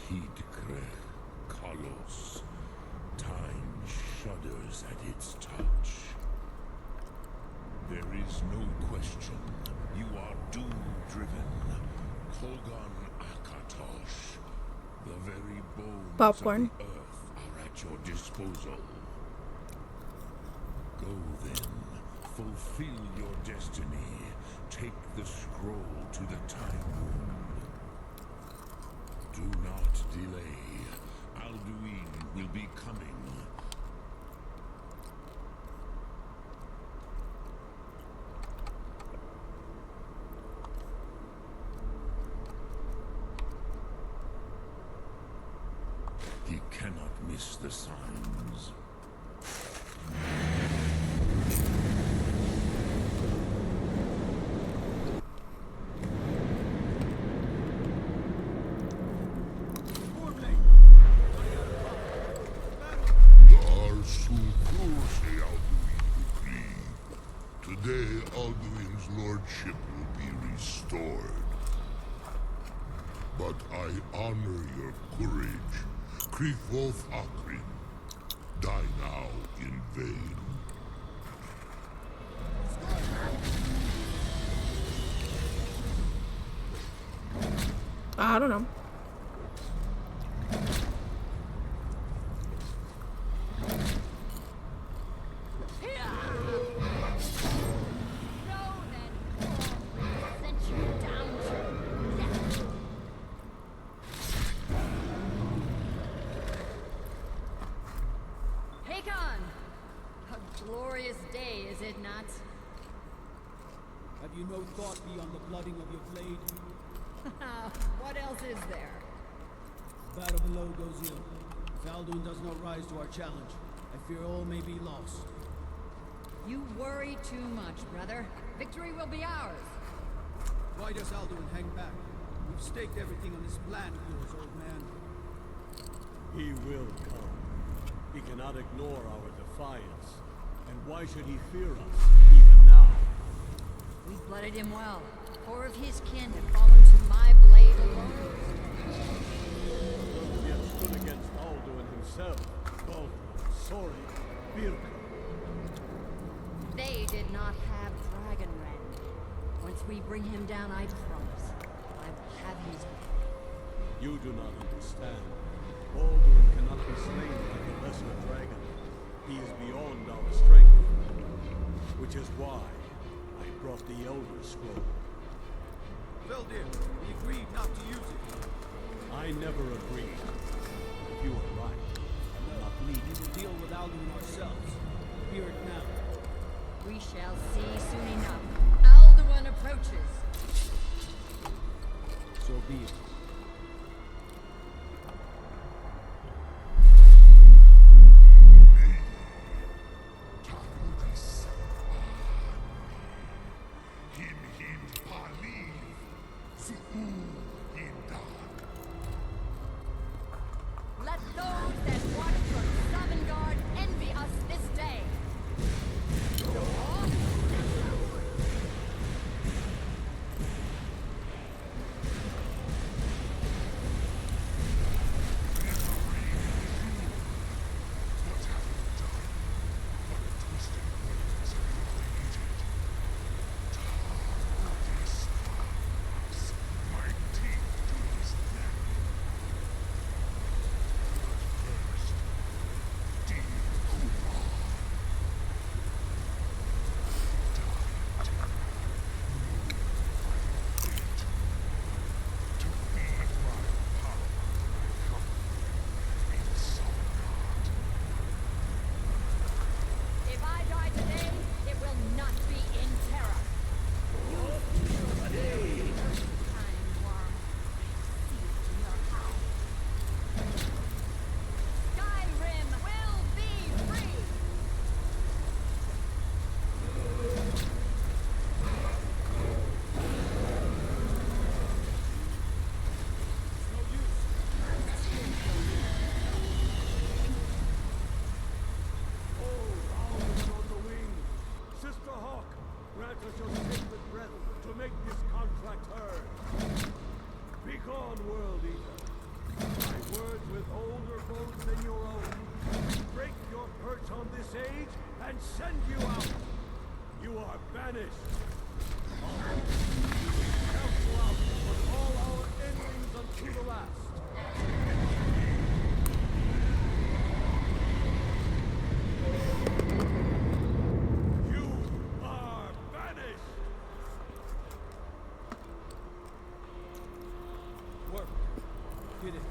Hidkre, Kalos. Time shudders at its touch. There is no question. You are doom-driven. Kogan Akatosh. The very bones Popcorn. of the earth are at your disposal. Go then. Fulfill your destiny. Take the scroll to the time room. Do not delay. Alduin will be coming. He cannot miss the signs. Today, Alduin's lordship will be restored. But I honor your courage. Kriegwolf Akrin. Die now in vain. I don't know. Glorious day, is it not? Have you no thought beyond the blooding of your blade? What else is there? Battle below goes ill. If Alduin does not rise to our challenge, I fear all may be lost. You worry too much, brother. Victory will be ours. Why does Alduin hang back? We've staked everything on this plan of yours, old man. He will come. He cannot ignore our defiance. And why should he fear us, even now? We blooded him well. 4 of his kin have fallen to my blade alone. Those yet stood against Alduin himself. Both Sori, Birka. They did not have Dragon Rend. Once we bring him down, I promise, I will have his way. You do not understand. Alduin cannot be slain by the lesser dragon. He is beyond our strength. Which is why I brought the Elder Scroll. Veldir, we agreed not to use it. I never agreed. If you are right, I will not need We it. will deal with Alduin ourselves. Hear it now. We shall see soon enough. Alduin approaches. So be it. Let those that watch from Sovngarde envy us this day. older bones than your own, break your perch on this age, and send you out. You are banished. Council out with all our endings unto the last. You are banished. Work. Did it.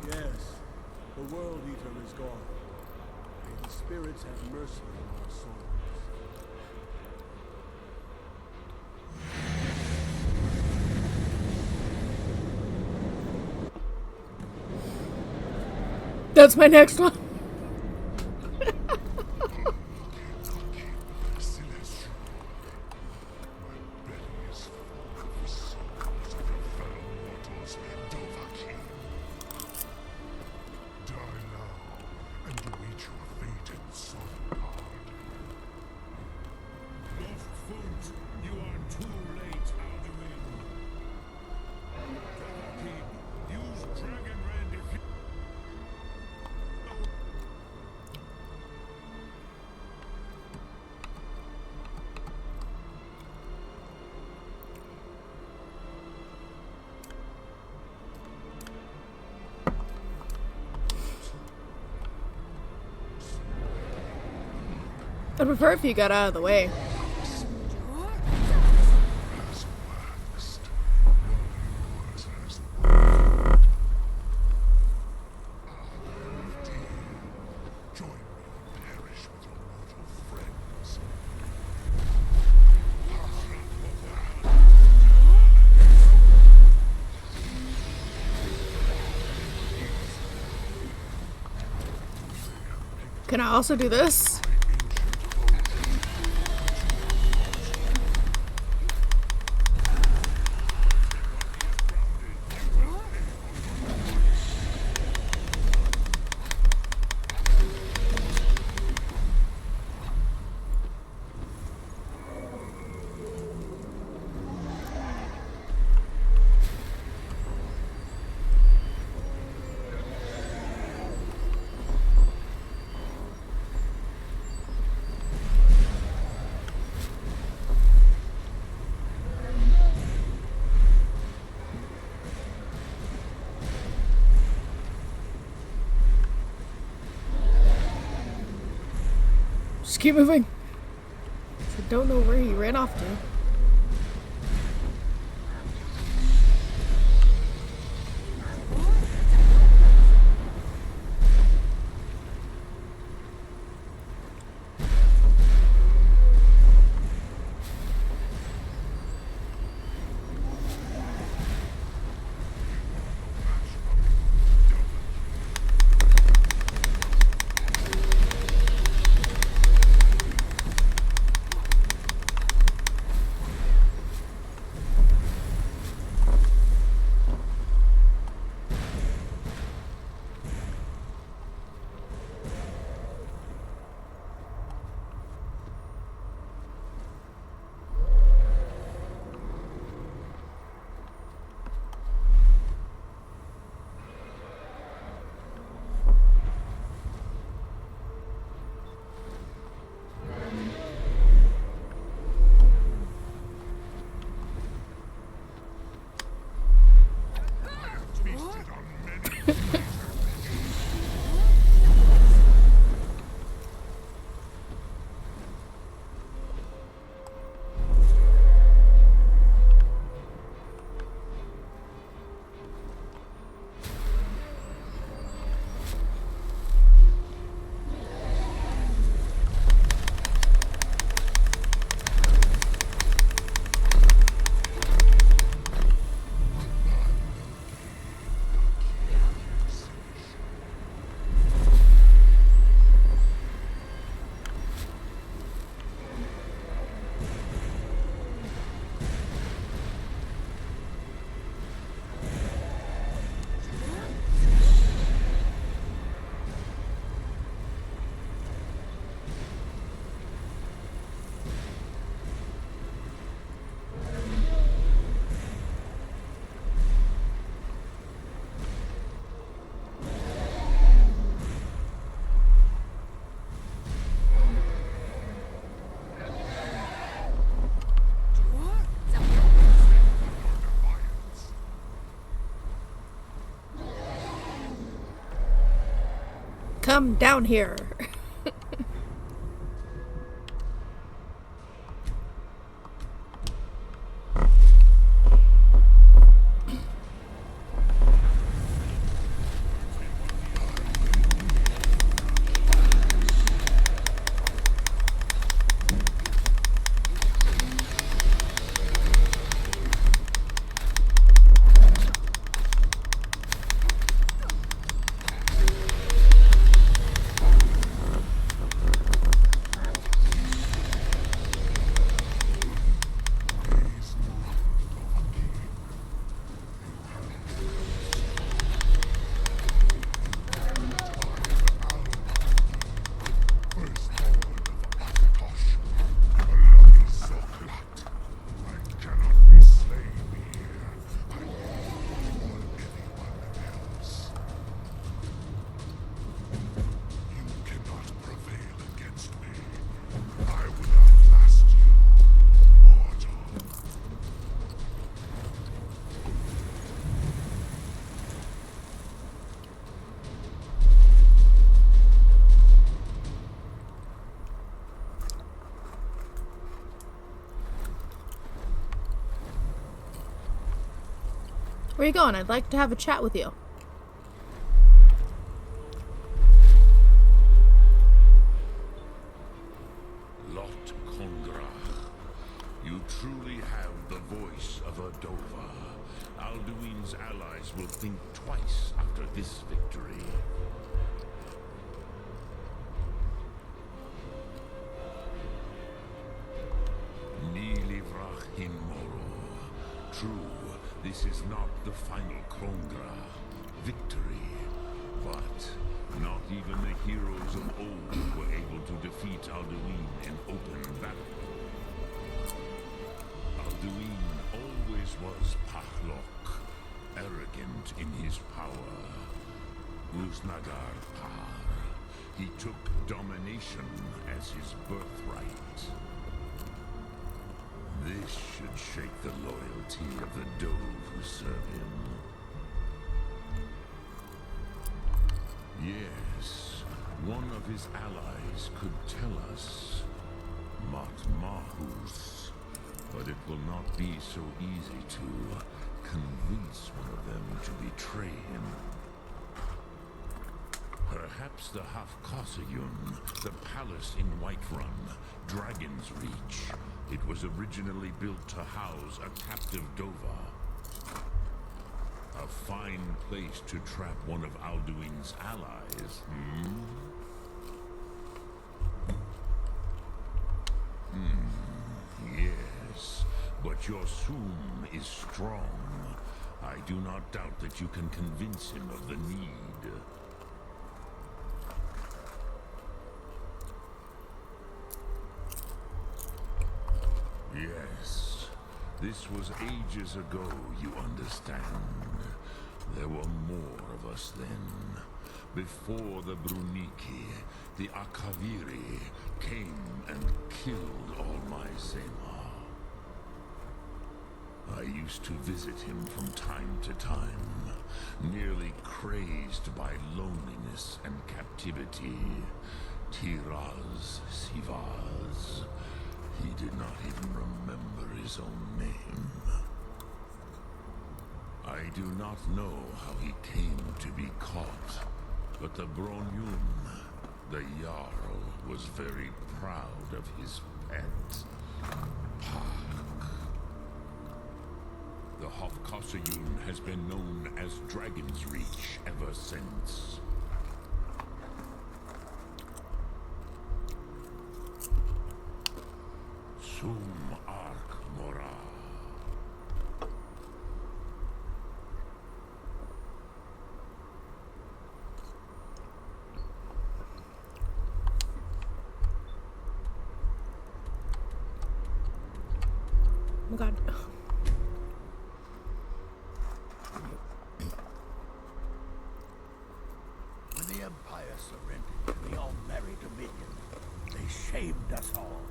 Yes, the World Eater is gone. May the spirits have mercy on our souls. That's my next one. You are too late, Alduin. Dovahkiin, use Dragon Rend if you... I'd prefer if you got out of the way. Can I also do this? Just keep moving. I don't know where he ran off to. come down here. Where you going? I'd like to have a chat with you. Lot Kongrach, you truly have the voice of a Dova. Alduin's allies will think twice after this victory. Nilivrach in Moro. True, this is not the final Krongra victory, but not even the heroes of old were able to defeat Alduin in open battle. Alduin always was Pahlok, arrogant in his power. Uznagar Par. He took domination as his birthright. This should shake the loyalty of the Dove who serve him. Yes, one of his allies could tell us Matmahus, but it will not be so easy to convince one of them to betray him. Perhaps the Hafkosayun, the palace in Whiterun, Dragon's Reach. It was originally built to house a captive Dova. A fine place to trap one of Alduin's allies, Yes, but your Sum is strong. I do not doubt that you can convince him of the need. Yes, this was ages ago, you understand. There were more of us then. Before the Bruniki, the Akaviri came and killed all my Zema. I used to visit him from time to time, nearly crazed by loneliness and captivity. Tiraz Sivaz. He did not even remember his own name. I do not know how he came to be caught, but the Bronyun, the Jarl, was very proud of his pet, Pak. The Hofkossayun has been known as Dragon's Reach ever since. Sum Ark Mora. Oh my god. When the Empire surrendered to the All-Merry Dominion, they shamed us all.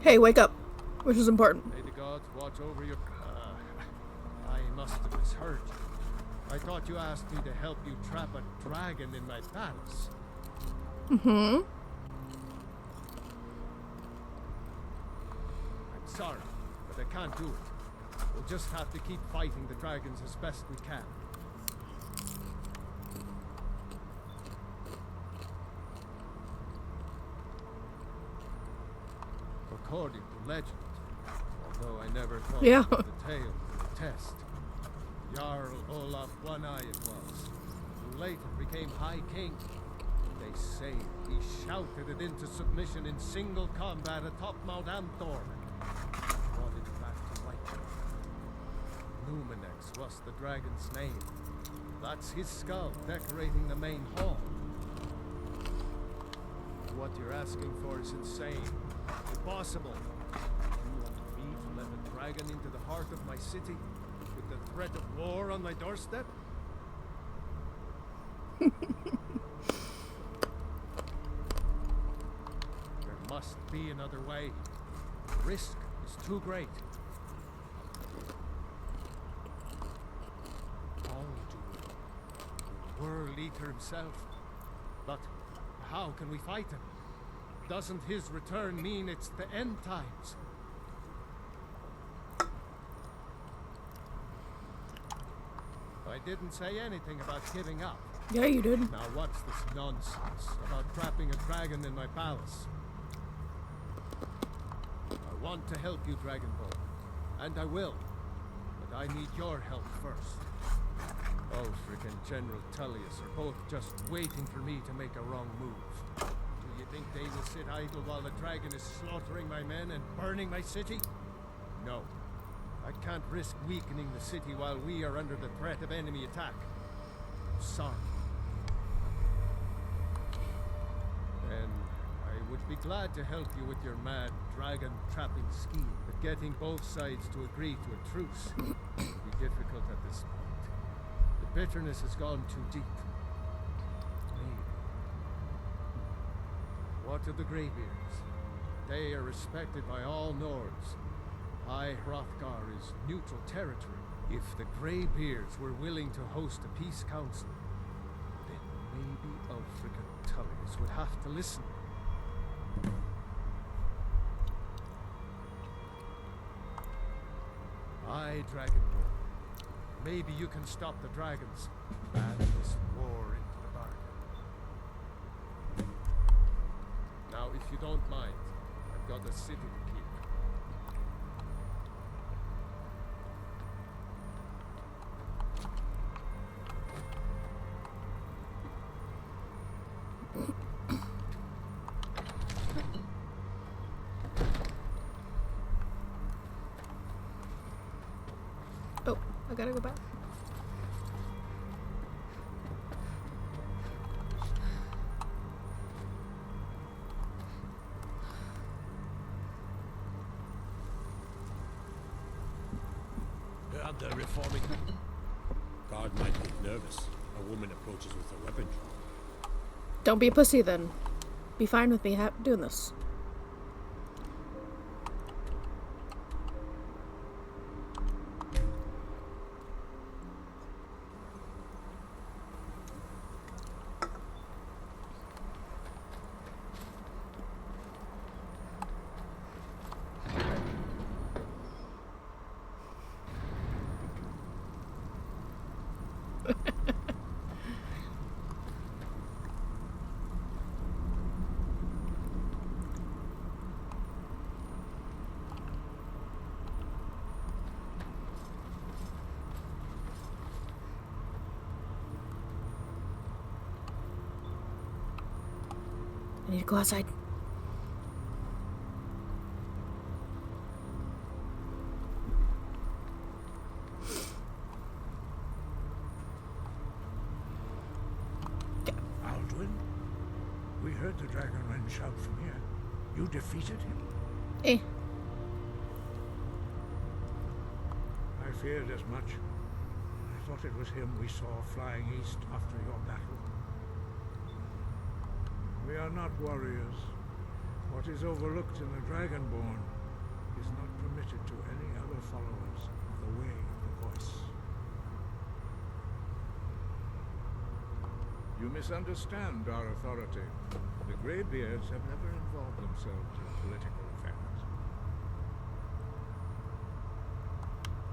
Hey, wake up. Which is important. May the gods watch over your... I must have misheard you. I thought you asked me to help you trap a dragon in my palace. Mm-hmm. I'm sorry, but I can't do it. We'll just have to keep fighting the dragons as best we can. According to legend, although I never thought Yeah. of the tale of the test, Jarl Olaf One-Eye it was, who later became High King. They say he shouted it into submission in single combat atop Mount Anthor. Brought it back to life. Luminex was the dragon's name. That's his skull decorating the main hall. What you're asking for is insane. Impossible. You want me to let a dragon into the heart of my city with the threat of war on my doorstep? There must be another way. The risk is too great. Alduin, the World Eater himself. But how can we fight him? Doesn't his return mean it's the end times? I didn't say anything about giving up. Yeah, you did. Now what's this nonsense about trapping a dragon in my palace? I want to help you, Dragonborn, and I will. But I need your help first. Ulfric and General Tullius are both just waiting for me to make a wrong move. Do you think they will sit idle while the dragon is slaughtering my men and burning my city? No. I can't risk weakening the city while we are under the threat of enemy attack. I'm sorry. Then I would be glad to help you with your mad dragon trapping scheme, but getting both sides to agree to a truce would be difficult at this point. The bitterness has gone too deep. Maybe. What of the Greybeards? They are respected by all Nords. High Hrothgar is neutral territory. If the Greybeards were willing to host a peace council, then maybe Ulfric and Tullius would have to listen. Aye, Dragonborn. Maybe you can stop the dragons and this war into the bargain. Now, if you don't mind, I've got a city to keep. Oh, I gotta go back. Heard they're reforming. Guard might get nervous. A woman approaches with a weapon drawn. Don't be a pussy then. Be fine with me doing this. I need to go outside. Alduin? We heard the Dragonren shout from here. You defeated him? Eh. I feared as much. I thought it was him we saw flying east after your battle. We are not warriors. What is overlooked in the Dragonborn is not permitted to any other followers of the Way of the Voice. You misunderstand our authority. The Greybeards have never involved themselves in political affairs.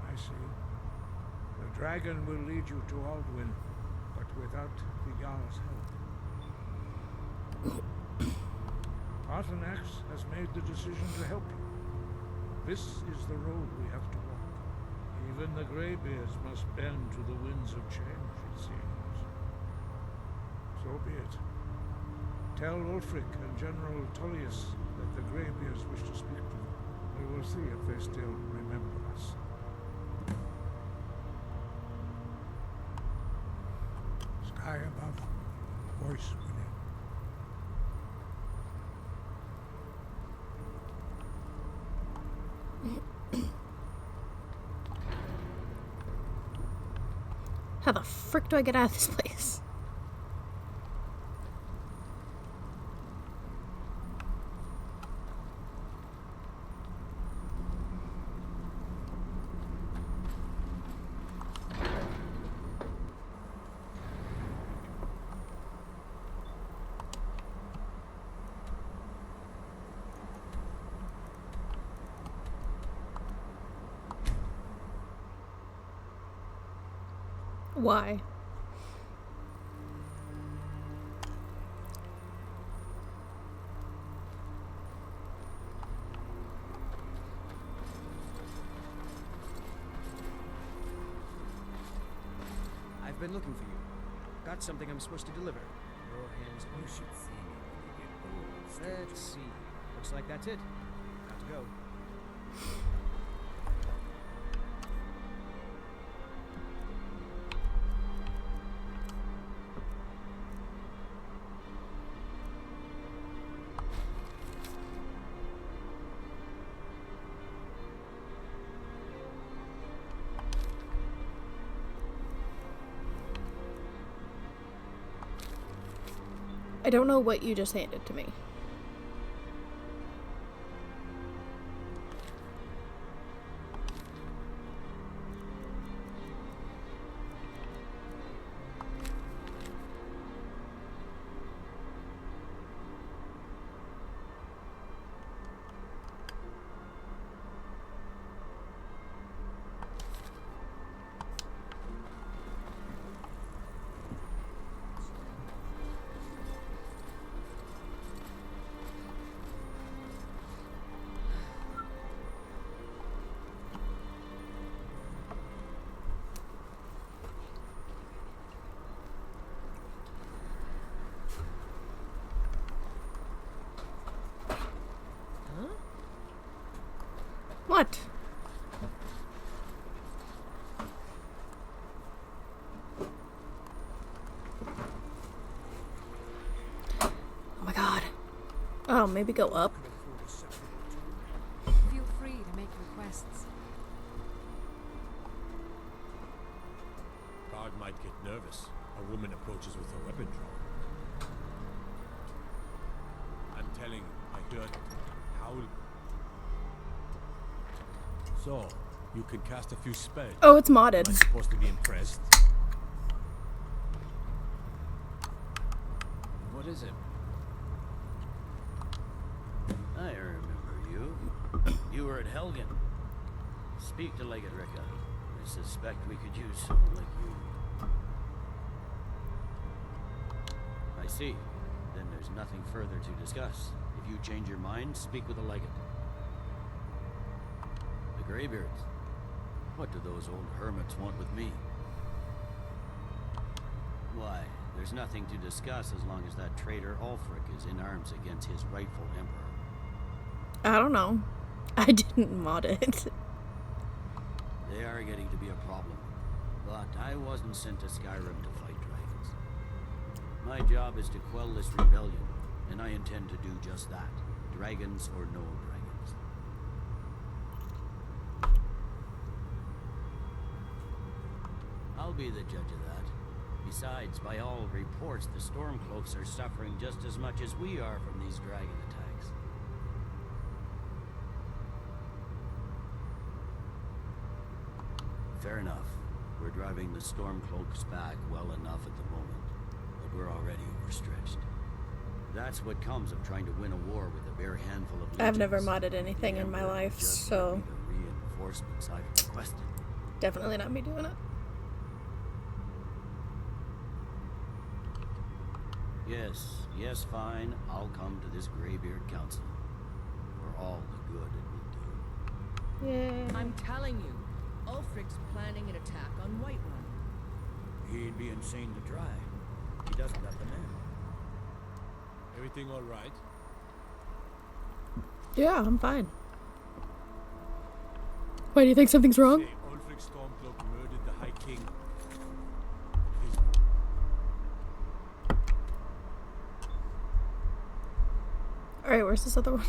I see. The dragon will lead you to Aldwyn, but without the Jarl's help. Arthanax has made the decision to help you. This is the road we have to walk. Even the Greybeards must bend to the winds of change, it seems. So be it. Tell Ulfric and General Tullius that the Greybeards wish to speak to them. We will see if they still remember us. Sky above, voice within. How the frick do I get out of this place? Why? I've been looking for you. Got something I'm supposed to deliver. Your hands on. You should see me when you get old, stranger. Let's see. Looks like that's it. Got to go. I don't know what you just handed to me. What? Oh my god. Oh, maybe go up? Feel free to make requests. Guard might get nervous. A woman approaches with her weapon drawn. I'm telling you, I heard howl. So, you can cast a few spells. Oh, it's modded. Am I supposed to be impressed? What is it? I remember you. You were at Helgen. Speak to Legate Ricka. I suspect we could use someone like you. I see. Then there's nothing further to discuss. If you change your mind, speak with the Legate. The Greybeards. What do those old hermits want with me? Why, there's nothing to discuss as long as that traitor Ulfric is in arms against his rightful emperor. I don't know. I didn't mod it. They are getting to be a problem. But I wasn't sent to Skyrim to fight dragons. My job is to quell this rebellion, and I intend to do just that. Dragons or no dragons. I'll be the judge of that. Besides, by all reports, the Stormcloaks are suffering just as much as we are from these dragon attacks. Fair enough. We're driving the Stormcloaks back well enough at the moment, but we're already overstretched. That's what comes of trying to win a war with a bare handful of legions. I've never modded anything The in my Emperor life, just so gave me the reinforcements I've requested. definitely not me doing it. Yes, fine. I'll come to this Greybeard Council. For all the good it will do. Yeah. I'm telling you, Ulfric's planning an attack on Whiterun. He'd be insane to try. He doesn't have the men. Everything all right? Yeah, I'm fine. Why do you think something's wrong? Say Ulfric Stormcloak murdered the High King. Alright, where's this other one?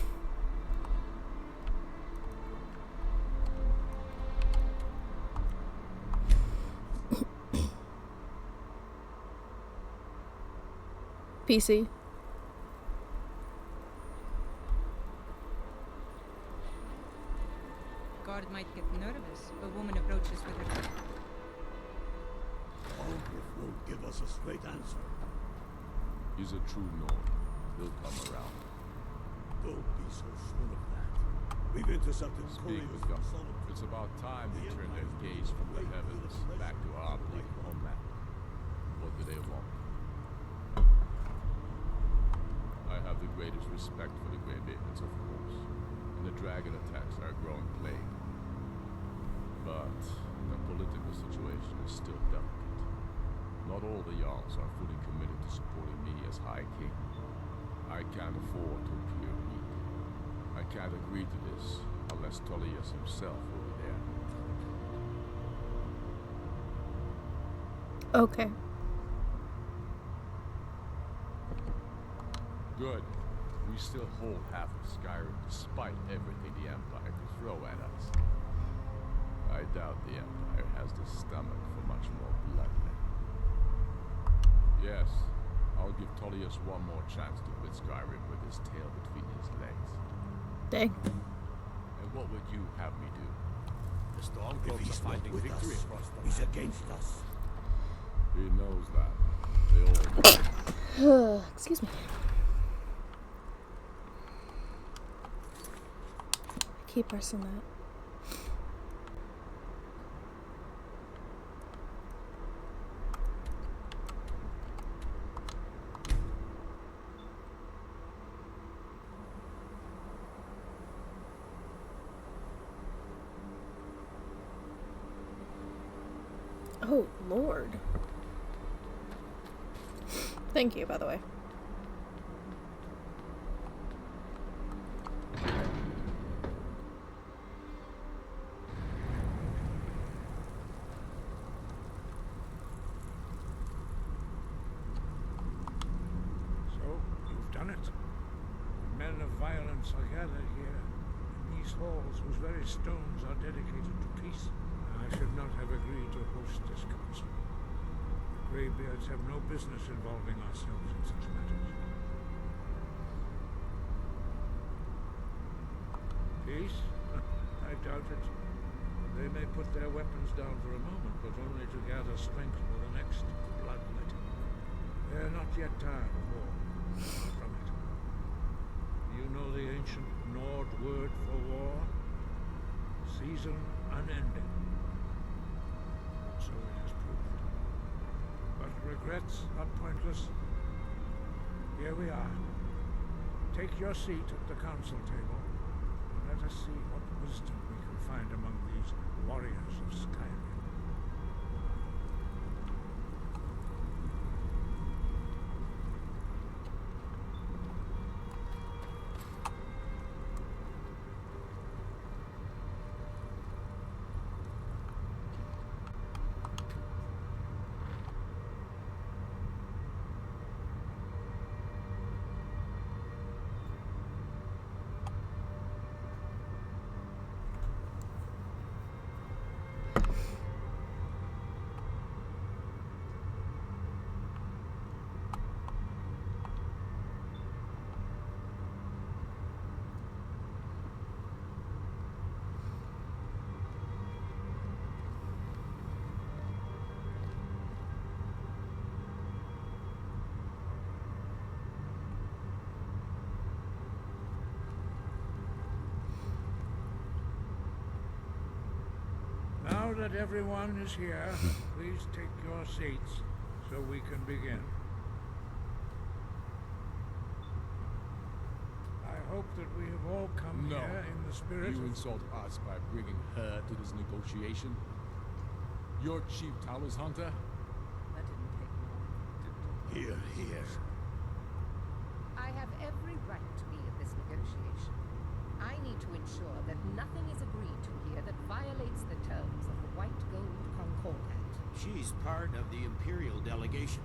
PC. Guard might get nervous. A woman approaches with her. Ulfric won't give us a straight answer. He's a true Nord. He'll come around. Don't be so sure of that. We've intercepted Speak couriers with from God. Solomon. It's about time they turn their gaze from the heavens back to our bleak homeland. What do they want? I have the greatest respect for the Greybeards, of course, and the dragon attacks are a growing plague. But the political situation is still delicate. Not all the Jarls are fully committed to supporting me as High King. I can't afford to appear weak. I can't agree to this unless Tullius himself will be there. Okay. Good. We still hold half of Skyrim despite everything the Empire could throw at us. I doubt the Empire has the stomach for much more bloodshed. Yes, I'll give Tullius one more chance to rid Skyrim with his tail between his legs. Dang. And what would you have me do? The Stormcloaks are finding victory across the He's land. against us. He knows that. They all Excuse me. I keep pressing that. Oh, Lord. Thank you, by the way. So, you've done it. Men of violence are gathered here, in these halls whose very stones are dedicated to peace. I should not have agreed to host this council. The Greybeards have no business involving ourselves in such matters. Peace? I doubt it. They may put their weapons down for a moment, but only to gather strength for the next bloodletting. They are not yet tired of war. Far from it. You know the ancient Nord word for war? Season unending. So it has proved. But regrets are pointless. Here we are. Take your seat at the council table, and let us see what wisdom we can find among these warriors of Skyrim. Now that everyone is here, please take your seats so we can begin. I hope that we have all come No. here in the spirit You of... insult us by bringing her to this negotiation? Your chief Talos hunter? That didn't take long. Here, here. I have every right to be at this negotiation. I need to ensure that nothing is agreed to here that violates the terms of the White Gold Concordat. She's part of the Imperial delegation.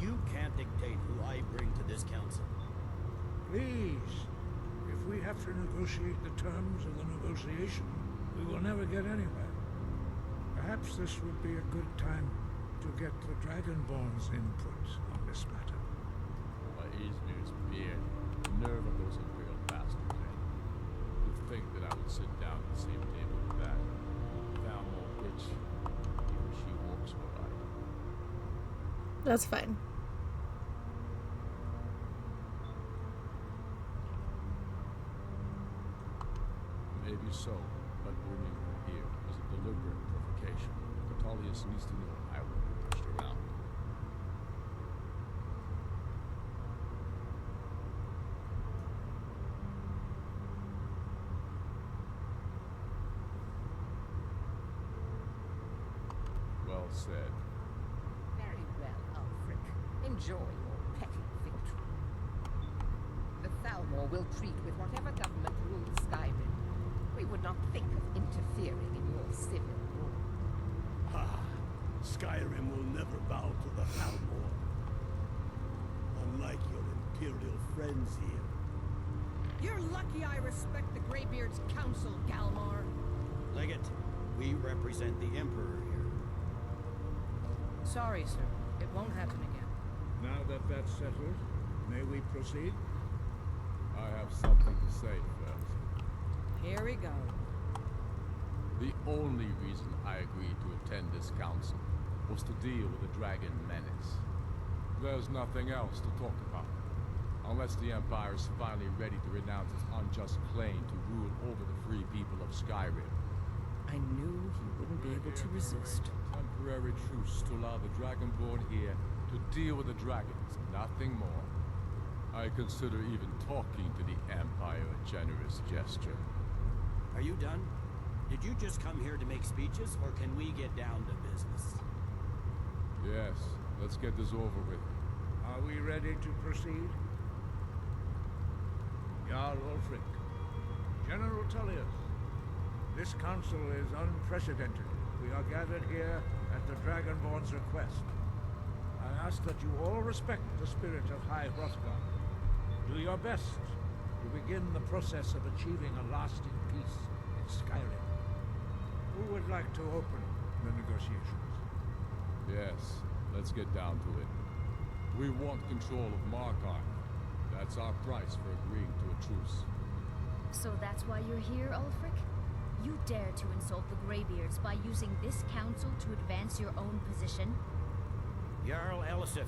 You can't dictate who I bring to this council. Please, if we have to negotiate the terms of the negotiation, we will never get anywhere. Perhaps this would be a good time to get the Dragonborn's input on this matter. By Izmir's beard, the nerve of those Imperial bastards, eh? To think that I would sit down at the same table with that Thalmor bitch. Even she works for I. That's fine. Maybe so, but bringing her here was a deliberate provocation. Catalius needs to know I will be pushed around. Well said. Very well, Ulfric. Enjoy your petty victory. The Thalmor will treat with whatever government rules Skyrim. We would not think of interfering in your civil war. Ha! Skyrim will never bow to the Thalmor. Unlike your Imperial friends here. You're lucky I respect the Greybeard's counsel, Galmar. Legate, we represent the Emperor here. Sorry, sir. It won't happen again. Now that that's settled, may we proceed? I have something to say first. Here we go. The only reason I agreed to attend this council was to deal with the dragon menace. There's nothing else to talk about. Unless the Empire is finally ready to renounce its unjust claim to rule over the free people of Skyrim. I knew he wouldn't be able to resist. Temporary truce to allow the Dragonborn here to deal with the dragons, nothing more. I consider even talking to the Empire a generous gesture. Are you done? Did you just come here to make speeches, or can we get down to business? Yes, let's get this over with. Are we ready to proceed? Jarl Ulfric, General Tullius, this council is unprecedented. We are gathered here at the Dragonborn's request. I ask that you all respect the spirit of High Hrothgar. Do your best to begin the process of achieving a lasting peace in Skyrim. Who would like to open the negotiations? Yes, let's get down to it. We want control of Markarth. That's our price for agreeing to a truce. So that's why you're here, Ulfric? You dare to insult the Greybeards by using this council to advance your own position? Jarl Elisif.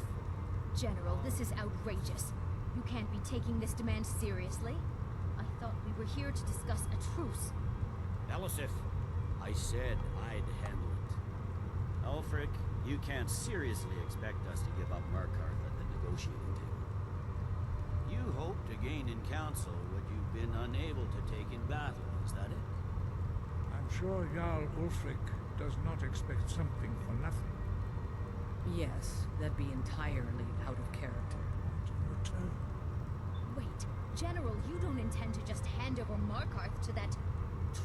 General, this is outrageous. You can't be taking this demand seriously. I thought we were here to discuss a truce. Elisif, I said I'd handle it. Ulfric, you can't seriously expect us to give up Markarth at the negotiating table. You hope to gain in council what you've been unable to take in battle, is that it? I'm sure Jarl Ulfric does not expect something for nothing. Yes, that'd be entirely out of character. In return. Wait, General, you don't intend to just hand over Markarth to that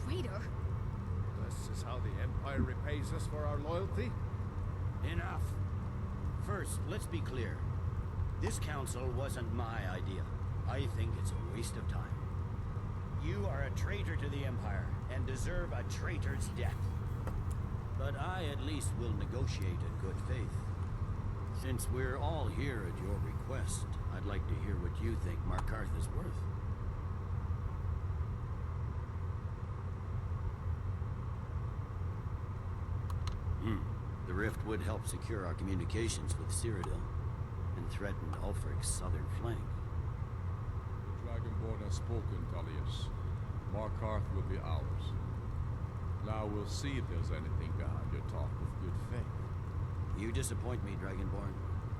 traitor? This is how the Empire repays us for our loyalty? Enough. First, let's be clear. This council wasn't my idea. I think it's a waste of time. You are a traitor to the Empire and deserve a traitor's death. But I at least will negotiate in good faith. Since we're all here at your request, I'd like to hear what you think Markarth is worth. The rift would help secure our communications with Cyrodiil and threaten Ulfric's southern flank. The Dragonborn has spoken, Tullius. Markarth will be ours. Now we'll see if there's anything behind your talk of good faith. You disappoint me, Dragonborn.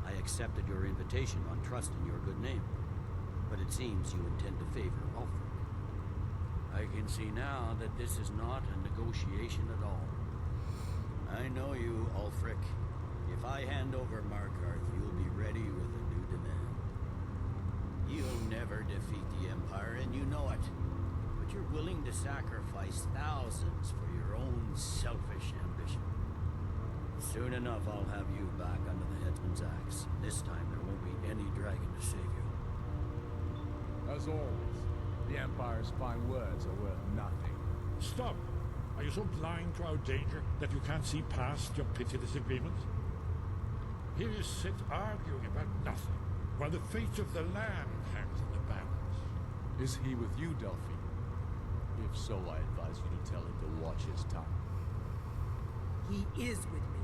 I accepted your invitation on trust in your good name. But it seems you intend to favor Ulfric. I can see now that this is not a negotiation at all. I know you, Ulfric. If I hand over Markarth, you'll be ready with a new demand. You'll never defeat the Empire, and you know it. But you're willing to sacrifice thousands for your own selfish ambition. Soon enough, I'll have you back under the headsman's axe. This time, there won't be any dragon to save you. As always, the Empire's fine words are worth nothing. Stop! Are you so blind to our danger that you can't see past your petty disagreements? Here you sit arguing about nothing, while the fate of the land hangs in the balance. Is he with you, Delphine? If so, I advise you to tell him to watch his tongue. He is with me,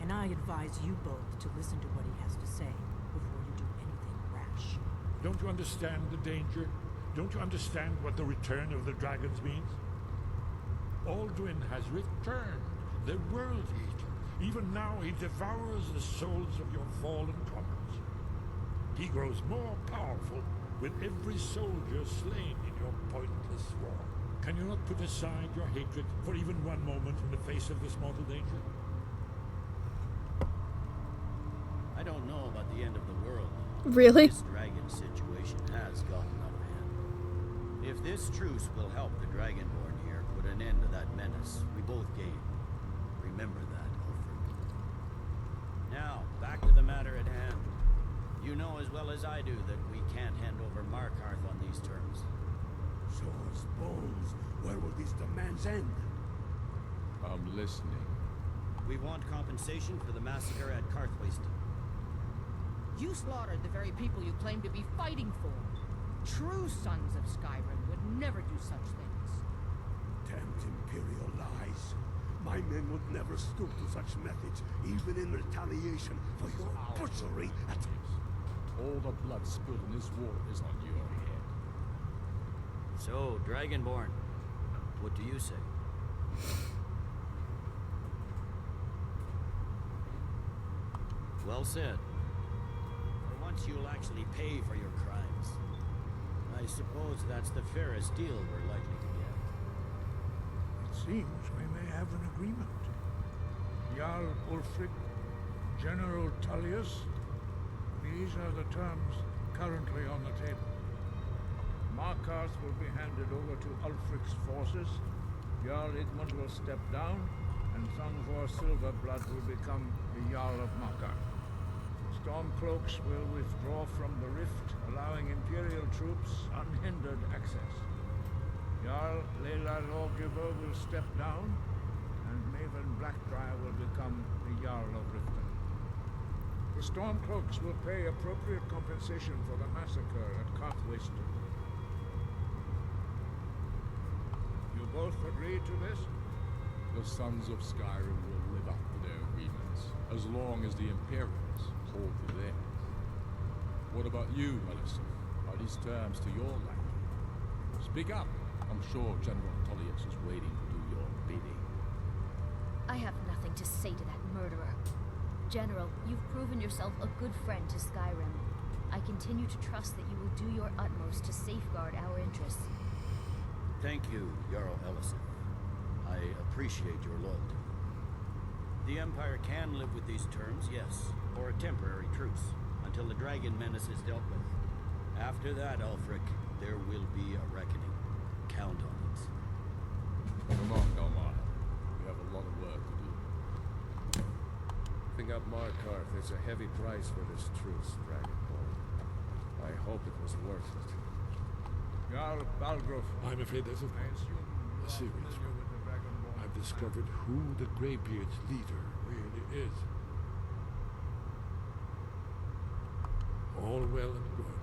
and I advise you both to listen to what he has to say before you do anything rash. Don't you understand the danger? Don't you understand what the return of the dragons means? Alduin has returned, the World Eater. Even now he devours the souls of your fallen comrades. He grows more powerful with every soldier slain in your pointless war. Can you not put aside your hatred for even one moment in the face of this mortal danger? I don't know about the end of the world. Really? This dragon situation has gotten out of hand. If this truce will help the Dragonborn here put an end to that menace, we both gain. Remember that, Ulfric. Now, back to the matter at hand. You know as well as I do that we can't hand over Markarth on these terms. So, Bones, where will these demands end? I'm listening. We want compensation for the massacre at Karthwasten. You slaughtered the very people you claim to be fighting for. True sons of Skyrim would never do such things. Damned Imperial lies. My men would never stoop to such methods, even in retaliation for your butchery at... All the blood spilled in this war is on your head. So, Dragonborn, what do you say? Well said. For once you'll actually pay for your crimes. I suppose that's the fairest deal we're likely to get. It seems we may have an agreement. Jarl Ulfric, General Tullius, these are the terms currently on the table. Markarth will be handed over to Ulfric's forces, Jarl Igmund will step down, and Thungvor Silverblood will become the Jarl of Markarth. Stormcloaks will withdraw from the rift, allowing Imperial troops unhindered access. Jarl Leila Lawgiver will step down, and Maven Blackbriar will become the Jarl of Riften. The Stormcloaks will pay appropriate compensation for the massacre at Karthwasten. You both agree to this? The Sons of Skyrim will live up to their agreements, as long as the Imperials hold to theirs. What about you, Ellison? Are these terms to your liking? Speak up. I'm sure General Tullius is waiting to do your bidding. I have nothing to say to that murderer. General, you've proven yourself a good friend to Skyrim. I continue to trust that you will do your utmost to safeguard our interests. Thank you, Jarl Ellison. I appreciate your loyalty. The Empire can live with these terms, yes, or a temporary truce, until the dragon menace is dealt with. After that, Ulfric, there will be a reckoning. Count on it. Come on, Galmar. We have a lot of work to do. Giving up Markarth is a heavy price for this truce, Dragonborn. I hope it was worth it. Jarl Balgruuf, I'm afraid there's a serious one. I've discovered who the Greybeard's leader really is. All well and good,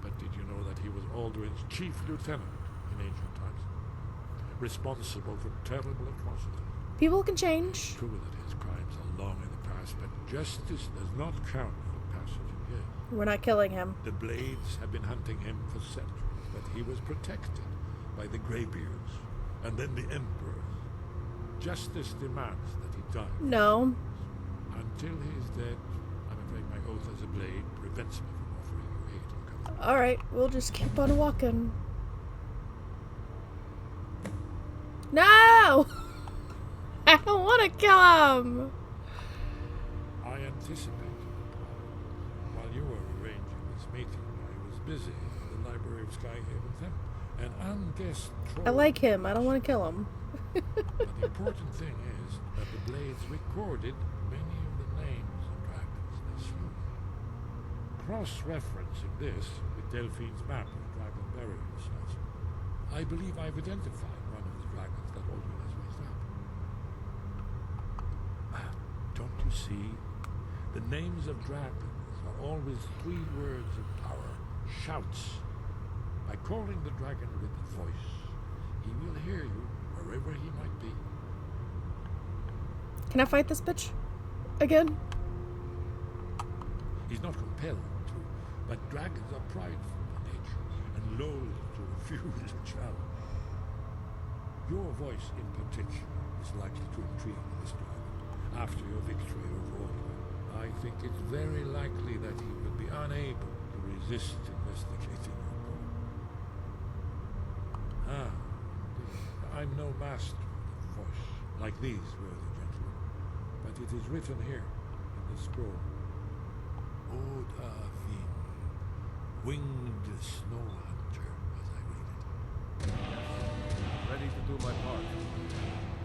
but did you know that he was Alduin's chief lieutenant in ancient times? Responsible for terrible atrocities. People can change. True that his crimes are long in the past, but justice does not count for passage of years. We're not killing him. The Blades have been hunting him for centuries, but he was protected by the Greybeards, and then the Emperors, Justice demands that he die. No. Until he is dead, I'm afraid my oath as a blade prevents me from offering you aid or comfort. Alright, we'll just keep on walking. No! I don't want to kill him! I anticipated the plan. While you were arranging this meeting, I was busy in the library of Skyhaven Temple. An unguessed troll. I like him. I don't want to kill him. But the important thing is that the blades recorded many of the names of dragons they slew. Cross-referencing this with Delphine's map of dragon burial sites, I believe I've identified one of the dragons that Alduin has raised up. Don't you see? The names of dragons are always 3 words of power, shouts. By calling the dragon with a voice, he will hear you wherever he might be. Can I fight this bitch? Again? He's not compelled to, but dragons are prideful by nature and loath to refuse a challenge. Your voice in particular is likely to intrigue this dragon. After your victory over Alduin, I think it's very likely that he will be unable to resist investigating your goal. I'm no master of voice, like these worthy gentlemen, but it is written here in the scroll. Odavin, winged snow hunter, as I read it. Ready to do my part.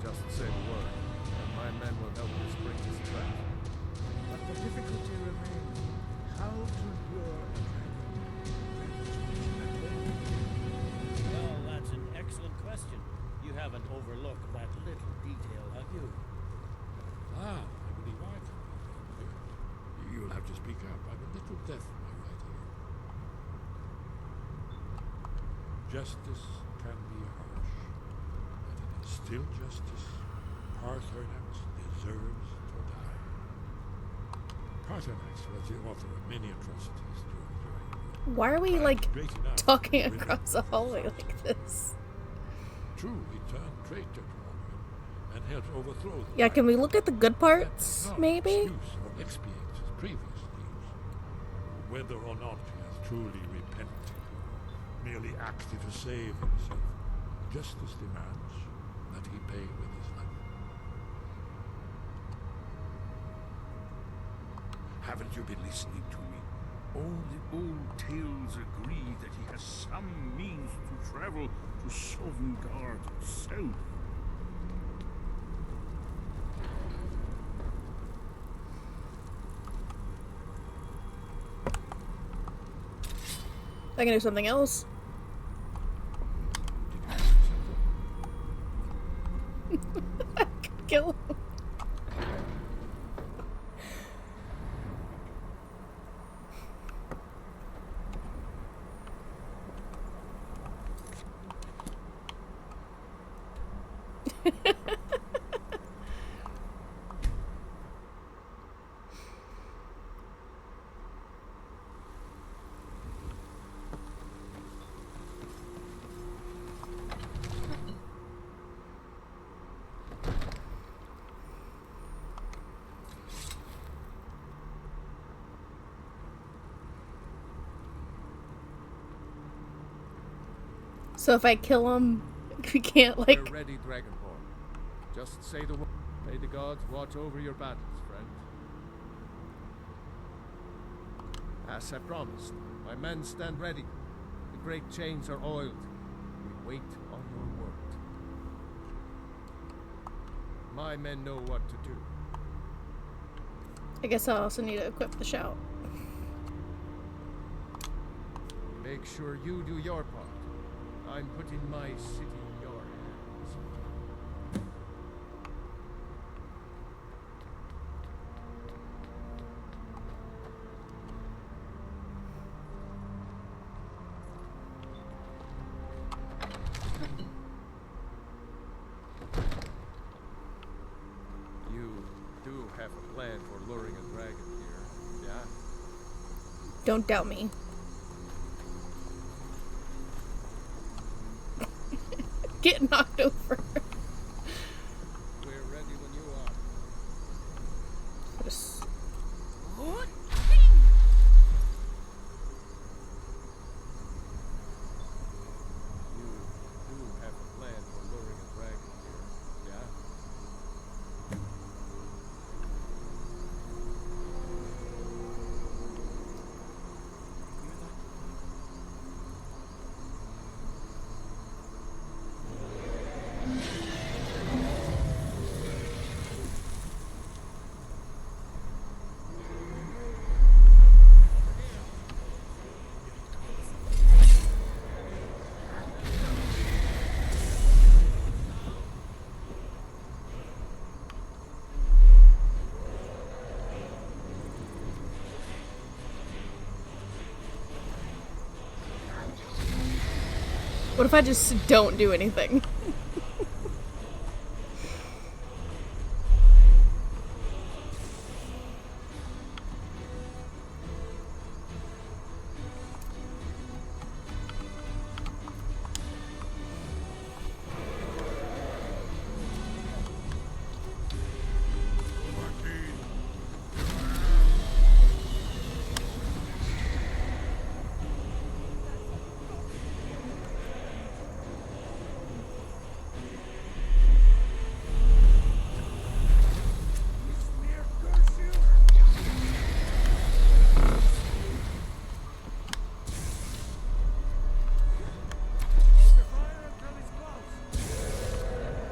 Just say the word, and my men will help you spring this trap. But the difficulty remains how to lure a dragon. Well, that's an excellent question. You haven't overlooked that little detail, have you? I believe I can. You'll have to speak up. I'm a little deaf in my right ear. Justice can be harsh, but it is still justice. Paarthurnax deserves to die. Paarthurnax was the author of many atrocities during the reign. Why are we, like, Great enough talking to rid across the hallway like this? True, he turned traitor to Alduin and helped overthrow the Yeah, can we dragon. look at the good parts, Not maybe? excuse or expiate his previous deeds. Whether or not he has truly repented, merely acted to save himself, justice demands that he pay with his life. Haven't you been listening to me? All the old tales agree that he has some means to travel to Sovngarde itself. I can do something else. I could kill him. So if I kill him, we can't, like... We're ready, Dragonborn. Just say the word. May the gods watch over your battles, friend. As I promised, my men stand ready. The great chains are oiled. We wait on your word. My men know what to do. I guess I also need to equip the shout. Make sure you do your part. I'm putting my city in your hands. You do have a plan for luring a dragon here, yeah? Don't doubt me. We're What if I just don't do anything?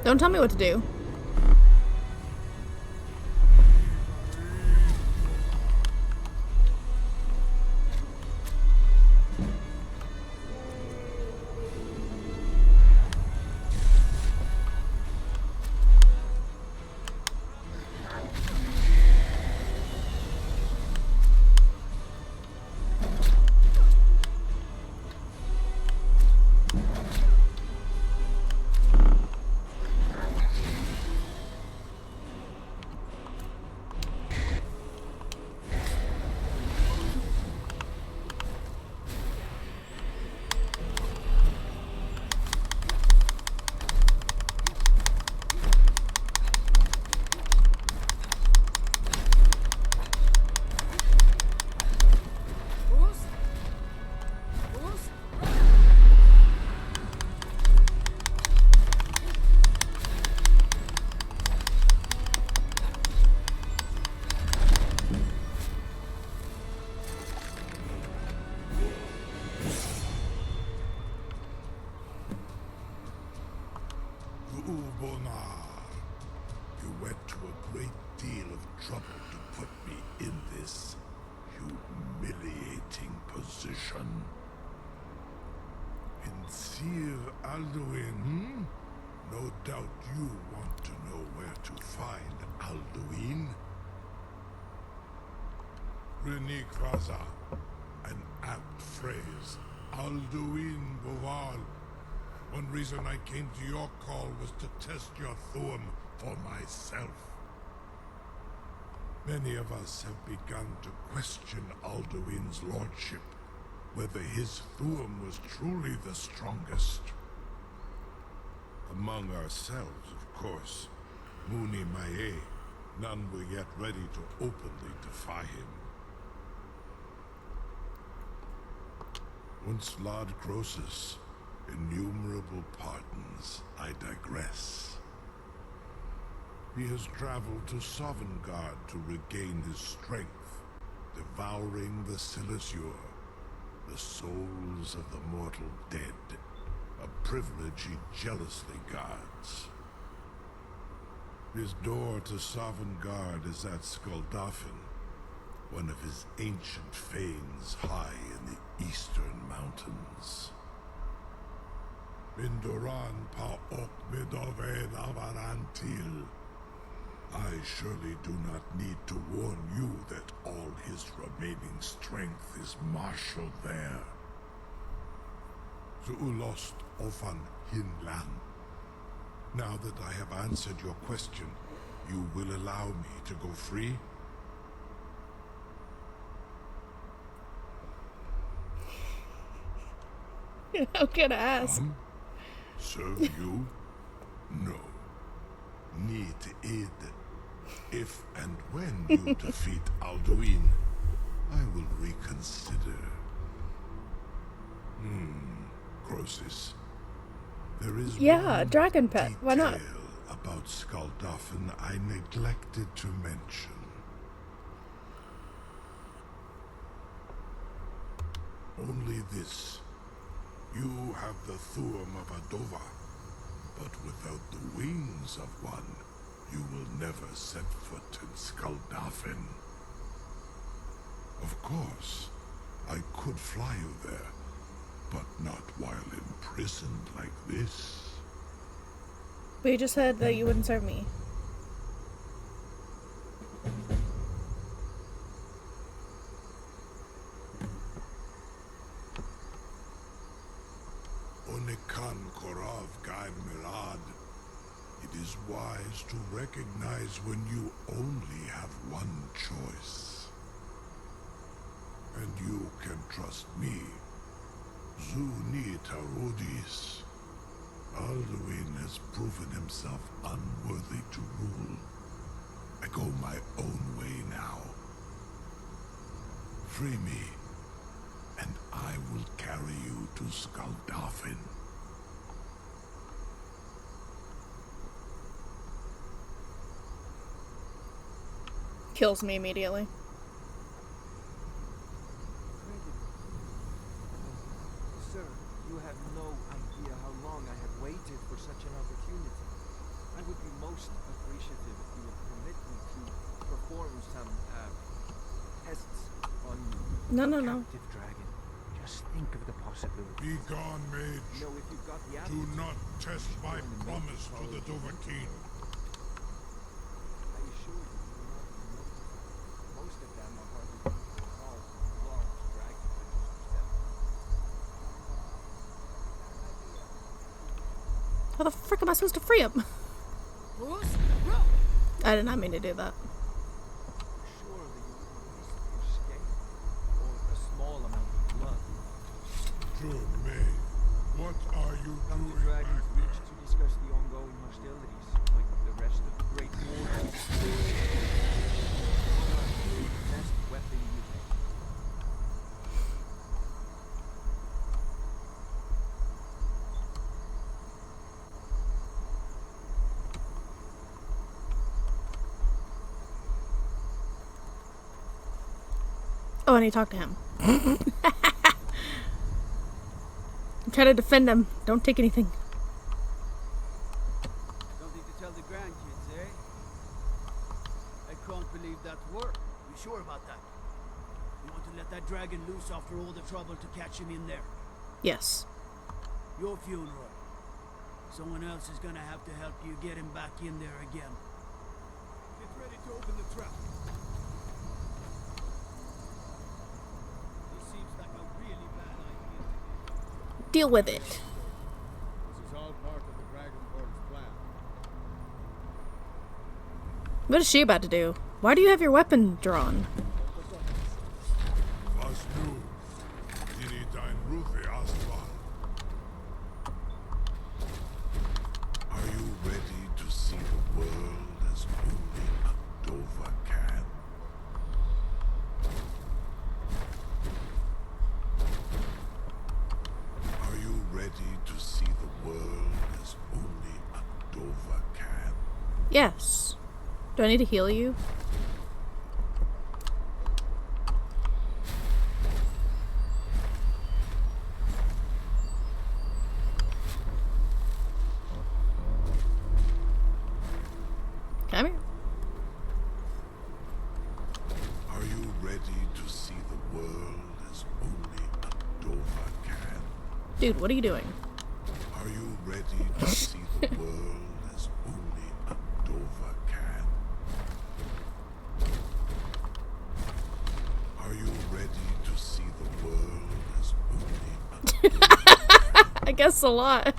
Don't tell me what to do. You went to a great deal of trouble to put me in this humiliating position. In Sir Alduin, no doubt you want to know where to find Alduin. Rene Kraza, an apt phrase. Alduin Boval. One reason I came to your call was to test your Thuum for myself. Many of us have begun to question Alduin's lordship, whether his Thuum was truly the strongest. Among ourselves, of course, Muni Mae, none were yet ready to openly defy him. Once Lord Croesus, innumerable pardons, I digress. He has traveled to Sovngarde to regain his strength, devouring the Silesure, the souls of the mortal dead, a privilege he jealously guards. His door to Sovngarde is at Skuldafn, one of his ancient fanes high in the eastern mountains. Mindoran pa ok midove avarantil. I surely do not need to warn you that all his remaining strength is marshaled there. Zuulost ofan hinlan. Now that I have answered your question, you will allow me to go free? How can I ask? Serve you? No. Need aid. If and when you defeat Alduin, I will reconsider. Croesus. There is one dragon pet. Why not? detail about Skuldafn I neglected to mention. Only this. You have the Thuum of Adova, but without the wings of one, you will never set foot in Skuldafn. Of course, I could fly you there, but not while imprisoned like this. But you just said that you wouldn't serve me. Anikan Korov Gaim Mirad. It is wise to recognize when you only have one choice. And you can trust me. Zuni Tarudis. Alduin has proven himself unworthy to rule. I go my own way now. Free me, and I will carry you to Skaldafin. Kills me immediately. Sir, you have no idea how long I have waited for such an opportunity. I would be most appreciative if you would permit me to perform some tests on No. captive dragon. Just think of the possibility. Be gone, mage. No, if you've got the Do aptitude, not test my promise to the Dovahkiin. I assure you, you will not be notified. Most of them are hardly people at all. Large dragon hunters yourself. How the frick am I supposed to free him? I did not mean to do that. Surely you would risk your scale or a small amount of blood. True, May. What are you Come doing to Dragon's back Reach to discuss the ongoing hostilities, like the rest of the Great War. Best weapon you have. Oh, I need to talk to him. I'm trying to defend him. Don't take anything. Something to tell the grandkids, eh? I can't believe that worked. You sure about that? You want to let that dragon loose after all the trouble to catch him in there? Yes. Your funeral. Someone else is gonna have to help you get him back in there again. Get ready to open the trap. This seems like a really bad idea. Deal with it. This is all part of the Dragonborn's plan. What is she about to do? Why do you have your weapon drawn? Was nu, dini dein Rufe Aslan. Are you ready to see the world as only a Dova can? Are you ready to see the world as only a Dova can? Yes. Do I need to heal you? Come here. Are you ready to see the world as only a Dova can? Dude, what are you doing? Are you ready to see the world as only a Dova can? Are you ready to see the world as only a Dova can? I guess a lot.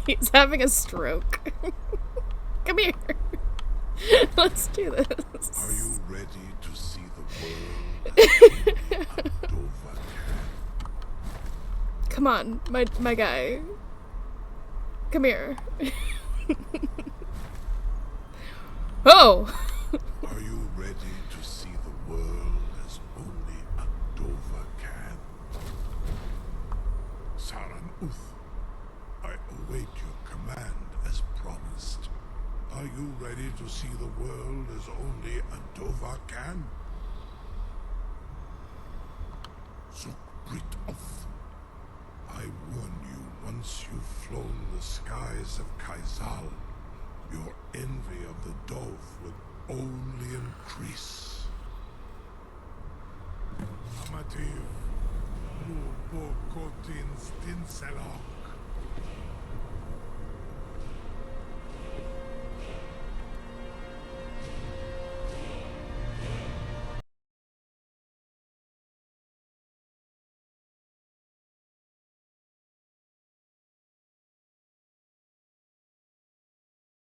He's having a stroke. Come here. Let's do this. Are you ready to see the world as only a Dova can? Come on, my guy. Come here. Oh! Are you ready to see the world as only a Dova can? Saran Uth, I await your command as promised. Are you ready to see the world as only a Dova can? Zukbrit Uth, I warn you, once you've flown the skies of Kaizal, your envy of the Dove will only increase. Amativ, Nubokotin Stinsela.